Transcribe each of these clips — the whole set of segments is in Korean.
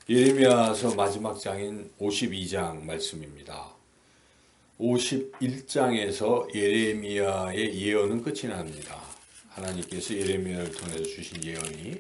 예레미야서 마지막 장인 52장 말씀입니다. 51장에서 예레미야의 예언은 끝이 납니다. 하나님께서 예레미야를 통해서 주신 예언이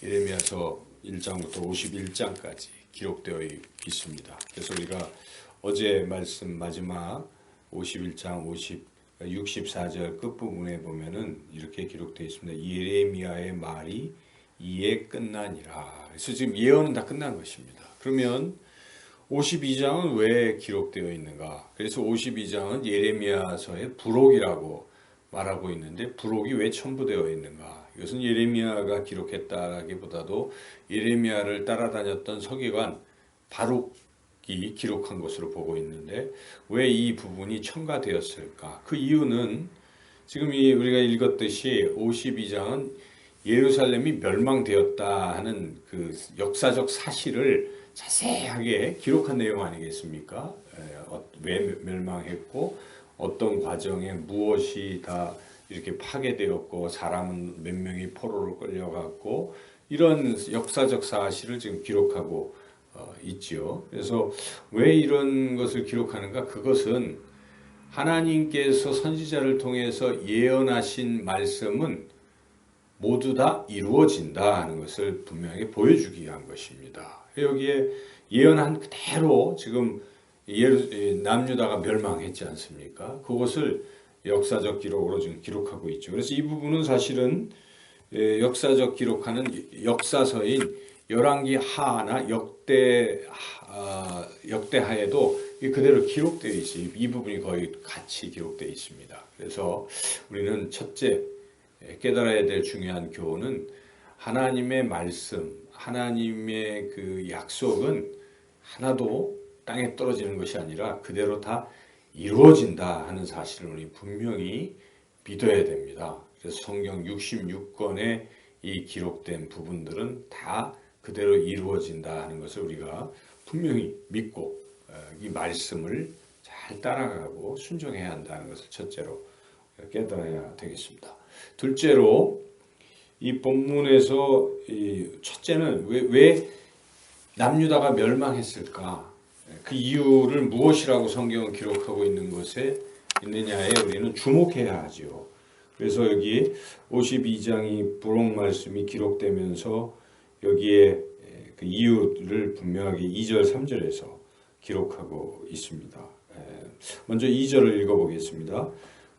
예레미야서 1장부터 51장까지 기록되어 있습니다. 그래서 우리가 어제 말씀 마지막 51장 64절 끝부분에 보면은 이렇게 기록되어 있습니다. 예레미야의 말이 이에 끝나니라. 그래서 지금 예언은 다 끝난 것입니다. 그러면 52장은 왜 기록되어 있는가? 그래서 52장은 예레미야서의 부록이라고 말하고 있는데 부록이 왜 첨부되어 있는가? 이것은 예레미야가 기록했다라기보다도 예레미야를 따라다녔던 서기관 바룩이 기록한 것으로 보고 있는데 왜 이 부분이 첨가되었을까? 그 이유는 지금 우리가 읽었듯이 52장은 예루살렘이 멸망되었다 하는 그 역사적 사실을 자세하게 기록한 내용 아니겠습니까? 왜 멸망했고 어떤 과정에 무엇이 다 이렇게 파괴되었고 사람은 몇 명이 포로로 끌려갔고 이런 역사적 사실을 지금 기록하고 있지요. 그래서 왜 이런 것을 기록하는가? 그것은 하나님께서 선지자를 통해서 예언하신 말씀은 모두 다 이루어진다 하는 것을 분명하게 보여주기 위한 것입니다. 여기에 예언한 그대로 지금 남유다가 멸망했지 않습니까? 그것을 역사적 기록으로 지금 기록하고 있죠. 그래서 이 부분은 사실은 역사적 기록하는 역사서인 열왕기 하나 역대하에도 그대로 기록되어 있어요. 이 부분이 거의 같이 기록되어 있습니다. 그래서 우리는 첫째 깨달아야 될 중요한 교훈은 하나님의 말씀, 하나님의 그 약속은 하나도 땅에 떨어지는 것이 아니라 그대로 다 이루어진다 하는 사실을 우리 분명히 믿어야 됩니다. 그래서 성경 66권에 이 기록된 부분들은 다 그대로 이루어진다 하는 것을 우리가 분명히 믿고 이 말씀을 잘 따라가고 순종해야 한다는 것을 첫째로 깨달아야 되겠습니다. 둘째로 이 본문에서 첫째는 왜 남유다가 멸망했을까? 그 이유를 무엇이라고 성경은 기록하고 있느냐에 우리는 주목해야 하죠. 그래서 여기 52장이 부록 말씀이 기록되면서 여기에 그 이유를 분명하게 2절 3절에서 기록하고 있습니다. 먼저 2절을 읽어보겠습니다.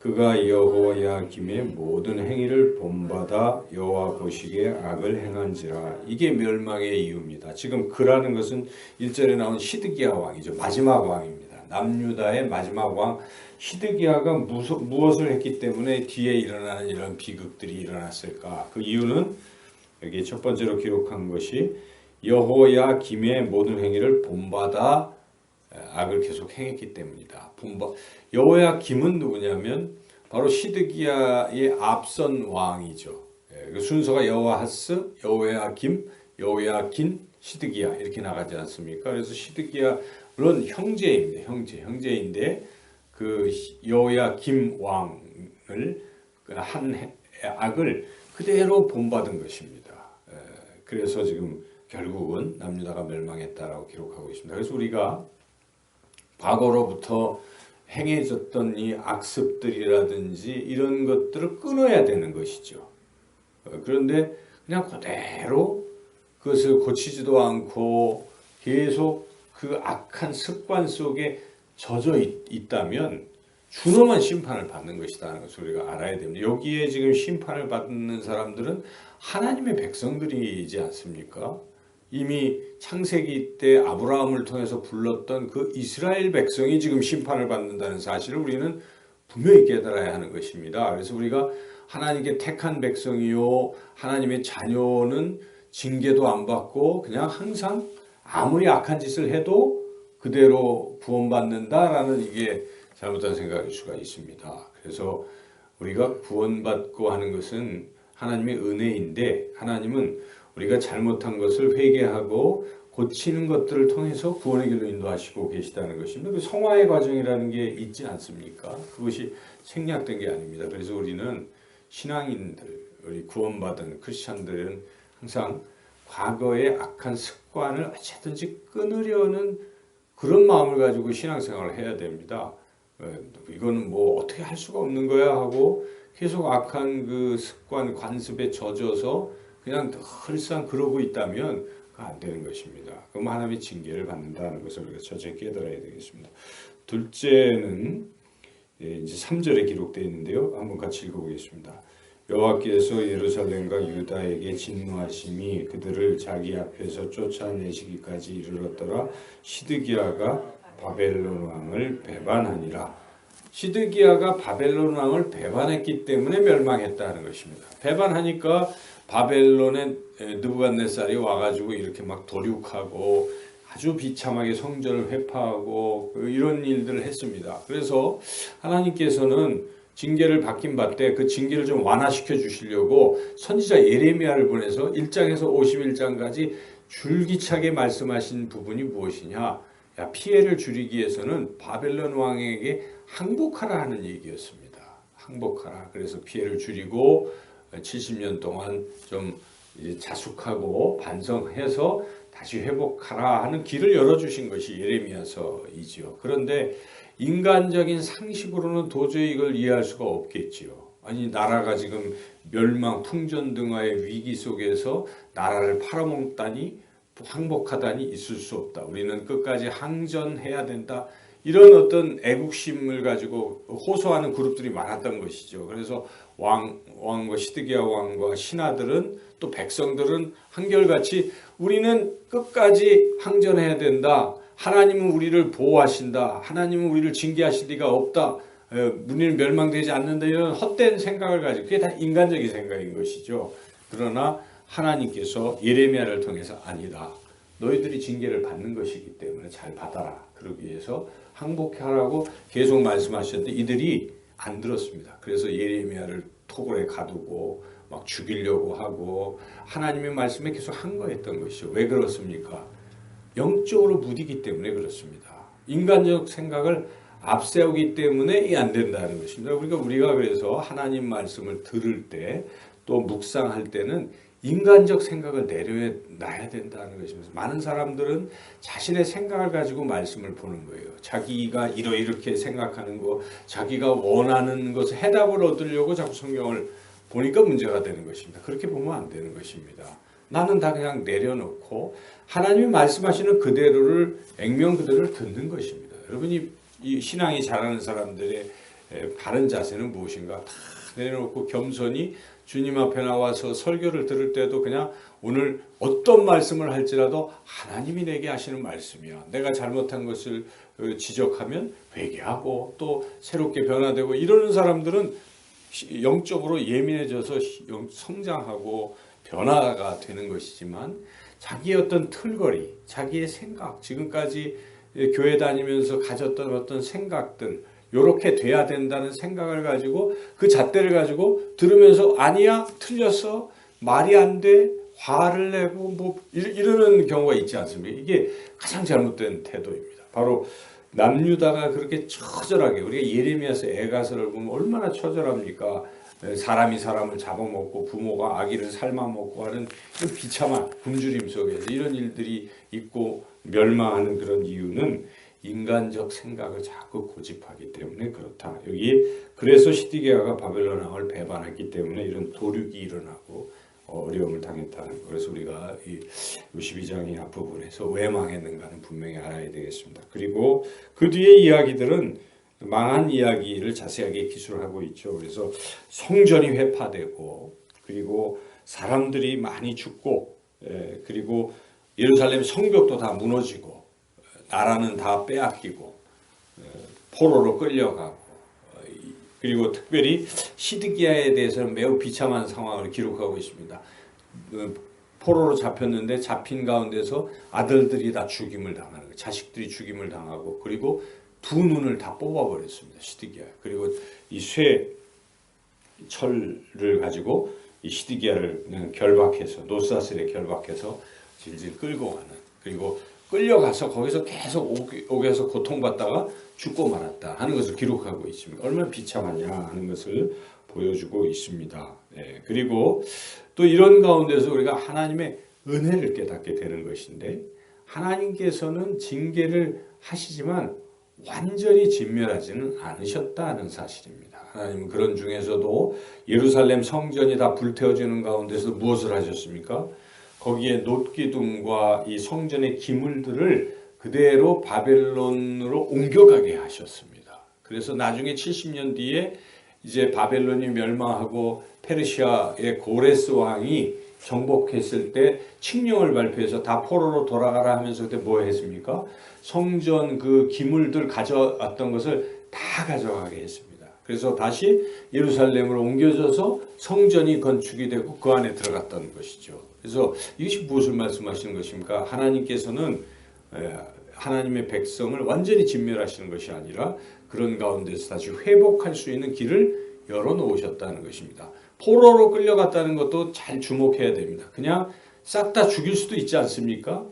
그가 여호야김의 모든 행위를 본받아 여호와 보시기에 악을 행한지라. 이게 멸망의 이유입니다. 지금 그라는 것은 1절에 나온 시드기야 왕이죠. 마지막 왕입니다. 남유다의 마지막 왕 시드기야가 무엇을 했기 때문에 뒤에 일어나는 이런 비극들이 일어났을까? 그 이유는 여기 첫 번째로 기록한 것이 여호야김의 모든 행위를 본받아 악을 계속 행했기 때문이다. 여호야김은 누구냐면 바로 시드기야의 앞선 왕이죠. 그 순서가 여호아하스, 여호야김, 여호야긴, 시드기야 이렇게 나가지 않습니까? 그래서 시드기야는 형제입니다. 형제인데 그 여호야김 왕을 한 악을 그대로 본받은 것입니다. 그래서 지금 결국은 남유다가 멸망했다라고 기록하고 있습니다. 그래서 우리가 과거로부터 행해졌던 이 악습들이라든지 이런 것들을 끊어야 되는 것이죠. 그런데 그냥 그대로 그것을 고치지도 않고 계속 그 악한 습관 속에 젖어 있다면 준엄한 심판을 받는 것이라는 것을 우리가 알아야 됩니다. 여기에 지금 심판을 받는 사람들은 하나님의 백성들이지 않습니까? 이미 창세기 때 아브라함을 통해서 불렀던 그 이스라엘 백성이 지금 심판을 받는다는 사실을 우리는 분명히 깨달아야 하는 것입니다. 그래서 우리가 하나님께 택한 백성이요 하나님의 자녀는 징계도 안 받고 그냥 항상 아무리 악한 짓을 해도 그대로 구원받는다라는 이게 잘못된 생각일 수가 있습니다. 그래서 우리가 구원받고 하는 것은 하나님의 은혜인데 하나님은 우리가 잘못한 것을 회개하고 고치는 것들을 통해서 구원의 길로 인도하시고 계시다는 것입니다. 그 성화의 과정이라는 게 있지 않습니까? 그것이 생략된 게 아닙니다. 그래서 우리는 신앙인들, 우리 구원받은 크리스찬들은 항상 과거의 악한 습관을 어쨌든지 끊으려는 그런 마음을 가지고 신앙생활을 해야 됩니다. 이거는 뭐 어떻게 할 수가 없는 거야 하고 계속 악한 그 습관, 관습에 젖어서 그냥 늘상 그러고 있다면 안 되는 것입니다. 그럼 하나님의 징계를 받는다는 것을 우리가 철저히 깨달아야 되겠습니다. 둘째는 이제 3절에 기록되어 있는데요. 한번 같이 읽어보겠습니다. 여호와께서 예루살렘과 유다에게 진노하심이 그들을 자기 앞에서 쫓아내시기까지 이르렀더라. 시드기야가 바벨론 왕을 배반하니라. 시드기야가 바벨론 왕을 배반했기 때문에 멸망했다는 것입니다. 배반하니까 바벨론의 느부갓네살이 와가지고 이렇게 막 도륙하고 아주 비참하게 성전을 회파하고 이런 일들을 했습니다. 그래서 하나님께서는 징계를 받긴 받되 그 징계를 좀 완화시켜 주시려고 선지자 예레미야를 보내서 1장에서 51장까지 줄기차게 말씀하신 부분이 무엇이냐? 야, 피해를 줄이기 위해서는 바벨론 왕에게 항복하라 하는 얘기였습니다. 항복하라. 그래서 피해를 줄이고 70년 동안 좀 자숙하고 반성해서 다시 회복하라 하는 길을 열어주신 것이 예레미야서이지요. 그런데 인간적인 상식으로는 도저히 이걸 이해할 수가 없겠지요. 아니 나라가 지금 멸망, 풍전등화의 위기 속에서 나라를 팔아먹다니 항복하다니 있을 수 없다. 우리는 끝까지 항전해야 된다. 이런 어떤 애국심을 가지고 호소하는 그룹들이 많았던 것이죠. 그래서 왕과 시드기야 왕과 신하들은 또 백성들은 한결같이 우리는 끝까지 항전해야 된다. 하나님은 우리를 보호하신다. 하나님은 우리를 징계하실 리가 없다. 우리는 멸망되지 않는다. 이런 헛된 생각을 가지고 그게 다 인간적인 생각인 것이죠. 그러나 하나님께서 예레미야를 통해서 아니다. 너희들이 징계를 받는 것이기 때문에 잘 받아라. 그러기 위해서 항복하라고 계속 말씀하셨는데 이들이 안 들었습니다. 그래서 예레미야를 토굴에 가두고 막 죽이려고 하고 하나님의 말씀에 계속 항거했던 것이죠. 왜 그렇습니까? 영적으로 무디기 때문에 그렇습니다. 인간적 생각을 앞세우기 때문에 이게 안 된다는 것입니다. 우리가 그래서 하나님 말씀을 들을 때 또 묵상할 때는 인간적 생각을 내려놔야 된다는 것입니다. 많은 사람들은 자신의 생각을 가지고 말씀을 보는 거예요. 자기가 이렇게 생각하는 거, 자기가 원하는 것을 해답을 얻으려고 자꾸 성경을 보니까 문제가 되는 것입니다. 그렇게 보면 안 되는 것입니다. 나는 다 그냥 내려놓고 하나님이 말씀하시는 그대로를 액면 그대로를 듣는 것입니다. 여러분이 이 신앙이 잘하는 사람들의 바른 자세는 무엇인가? 다 내려놓고 겸손히 주님 앞에 나와서 설교를 들을 때도 그냥 오늘 어떤 말씀을 할지라도 하나님이 내게 하시는 말씀이야. 내가 잘못한 것을 지적하면 회개하고 또 새롭게 변화되고 이러는 사람들은 영적으로 예민해져서 성장하고 변화가 되는 것이지만 자기의 어떤 틀거리, 자기의 생각, 지금까지 교회 다니면서 가졌던 어떤 생각들 이렇게 돼야 된다는 생각을 가지고 그 잣대를 가지고 들으면서 아니야 틀렸어 말이 안 돼 화를 내고 뭐 이러는 경우가 있지 않습니까? 이게 가장 잘못된 태도입니다. 바로 남유다가 그렇게 처절하게 우리가 예레미야서 애가서를 보면 얼마나 처절합니까? 사람이 사람을 잡아먹고 부모가 아기를 삶아먹고 하는 비참한 굶주림 속에서 이런 일들이 있고 멸망하는 그런 이유는 인간적 생각을 자꾸 고집하기 때문에 그렇다. 여기 그래서 시드기야가 바벨론 왕을 배반했기 때문에 이런 도륙이 일어나고 어려움을 당했다는 거. 그래서 우리가 이 52장의 앞부분에서 왜 망했는가는 분명히 알아야 되겠습니다. 그리고 그 뒤의 이야기들은 망한 이야기를 자세하게 기술하고 있죠. 그래서 성전이 회파되고 그리고 사람들이 많이 죽고 그리고 예루살렘 성벽도 다 무너지고 나라는 다 빼앗기고 포로로 끌려가고 그리고 특별히 시드기야에 대해서는 매우 비참한 상황을 기록하고 있습니다. 포로로 잡혔는데 잡힌 가운데서 아들들이 다 죽임을 당하는 거예요. 자식들이 죽임을 당하고 그리고 두 눈을 다 뽑아버렸습니다. 시드기야. 그리고 이 쇠철을 가지고 이 시드기야를 결박해서 노사슬에 결박해서 질질 끌고 가는 그리고 끌려가서 거기서 계속 옥에서 고통받다가 죽고 말았다 하는 것을 기록하고 있습니다. 얼마나 비참하냐 하는 것을 보여주고 있습니다. 그리고 또 이런 가운데서 우리가 하나님의 은혜를 깨닫게 되는 것인데 하나님께서는 징계를 하시지만 완전히 진멸하지는 않으셨다는 사실입니다. 하나님은 그런 중에서도 예루살렘 성전이 다 불태워지는 가운데서 무엇을 하셨습니까? 거기에 놋기둥과 이 성전의 기물들을 그대로 바벨론으로 옮겨가게 하셨습니다. 그래서 나중에 70년 뒤에 이제 바벨론이 멸망하고 페르시아의 고레스 왕이 정복했을 때 칙령을 발표해서 다 포로로 돌아가라 하면서 그때 뭐 했습니까? 성전 그 기물들 가져왔던 것을 다 가져가게 했습니다. 그래서 다시 예루살렘으로 옮겨져서 성전이 건축이 되고 그 안에 들어갔다는 것이죠. 그래서 이것이 무엇을 말씀하시는 것입니까? 하나님께서는 하나님의 백성을 완전히 진멸하시는 것이 아니라 그런 가운데서 다시 회복할 수 있는 길을 열어놓으셨다는 것입니다. 포로로 끌려갔다는 것도 잘 주목해야 됩니다. 그냥 싹 다 죽일 수도 있지 않습니까?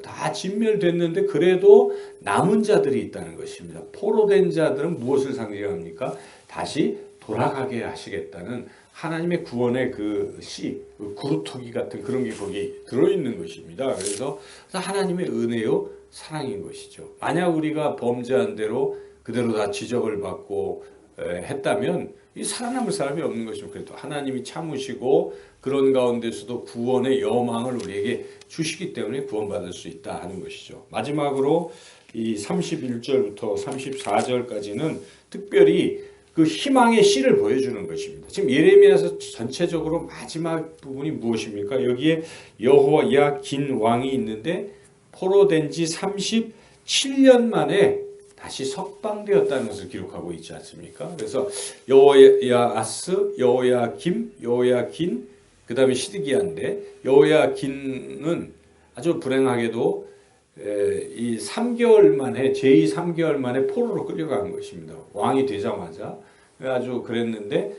다 진멸됐는데 그래도 남은 자들이 있다는 것입니다. 포로된 자들은 무엇을 상징합니까? 다시 돌아가게 하시겠다는 하나님의 구원의 그 씨, 구루토기 같은 그런 게 거기 들어있는 것입니다. 그래서 하나님의 은혜요 사랑인 것이죠. 만약 우리가 범죄한 대로 그대로 다 지적을 받고 했다면 이 살아남을 사람이 없는 것이죠. 그래도 하나님이 참으시고 그런 가운데서도 구원의 여망을 우리에게 주시기 때문에 구원받을 수 있다 하는 것이죠. 마지막으로 이 31절부터 34절까지는 특별히 그 희망의 씨를 보여주는 것입니다. 지금 예레미야서 전체적으로 마지막 부분이 무엇입니까? 여기에 여호야긴 왕이 있는데 포로된 지 37년 만에 다시 석방되었다는 것을 기록하고 있지 않습니까? 그래서 여호야아스, 여호야김, 여호야긴, 그 다음에 시드기야인데 여호야긴은 아주 불행하게도 이 3개월 만에 제2 3개월 만에 포로로 끌려간 것입니다. 왕이 되자마자 아주 그랬는데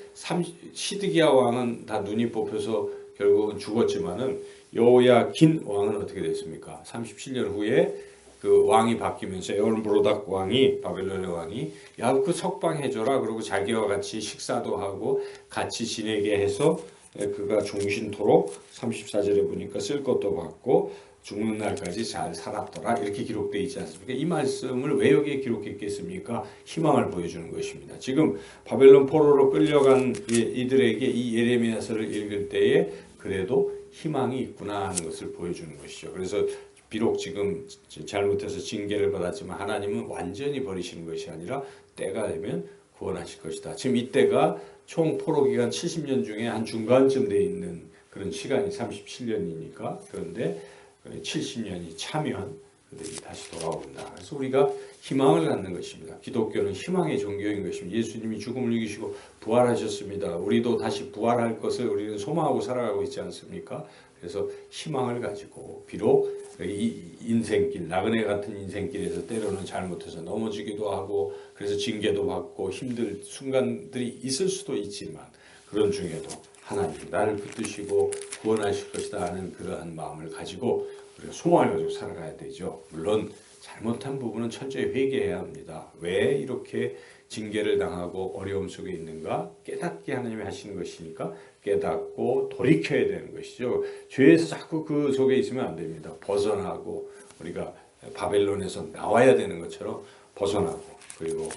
시드기야 왕은 다 눈이 뽑혀서 결국은 죽었지만은 여호야긴 왕은 어떻게 됐습니까? 37년 후에 그 왕이 바뀌면서 에올므로닥 왕이 바벨론의 왕이 야 그 석방해줘라 그러고 자기와 같이 식사도 하고 같이 지내게 해서 그가 종신토록 34절에 보니까 쓸 것도 받고 죽는 날까지 잘 살았더라 이렇게 기록되어 있지 않습니까? 이 말씀을 왜 여기에 기록했겠습니까? 희망을 보여주는 것입니다. 지금 바벨론 포로로 끌려간 이들에게 이 예레미야서를 읽을 때에 그래도 희망이 있구나 하는 것을 보여주는 것이죠. 그래서 비록 지금 잘못해서 징계를 받았지만 하나님은 완전히 버리시는 것이 아니라 때가 되면 구원하실 것이다. 지금 이때가 총 포로 기간 70년 중에 한 중간쯤 돼 있는 그런 시간이 37년이니까 그런데 70년이 차면 그들이 다시 돌아온다. 그래서 우리가 희망을 갖는 것입니다. 기독교는 희망의 종교인 것입니다. 예수님이 죽음을 이기시고 부활하셨습니다. 우리도 다시 부활할 것을 우리는 소망하고 살아가고 있지 않습니까? 그래서 희망을 가지고 비록 이 인생길, 나그네 같은 인생길에서 때로는 잘못해서 넘어지기도 하고 그래서 징계도 받고 힘들 순간들이 있을 수도 있지만 그런 중에도 하나님 나를 붙드시고 구원하실 것이다 하는 그러한 마음을 가지고 우리가 소망을 가지고 살아가야 되죠. 물론 잘못한 부분은 철저히 회개해야 합니다. 왜 이렇게 징계를 당하고 어려움 속에 있는가 깨닫게 하나님이 하시는 것이니까 깨닫고 돌이켜야 되는 것이죠. 죄에서 자꾸 그 속에 있으면 안 됩니다. 벗어나고 우리가 바벨론에서 나와야 되는 것처럼 벗어나고 그리고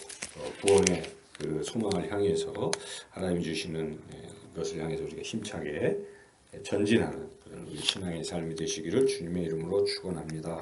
구원의 그 소망을 향해서 하나님이 주시는 것을 향해서 우리가 힘차게 전진하는 그런 우리 신앙의 삶이 되시기를 주님의 이름으로 축원합니다.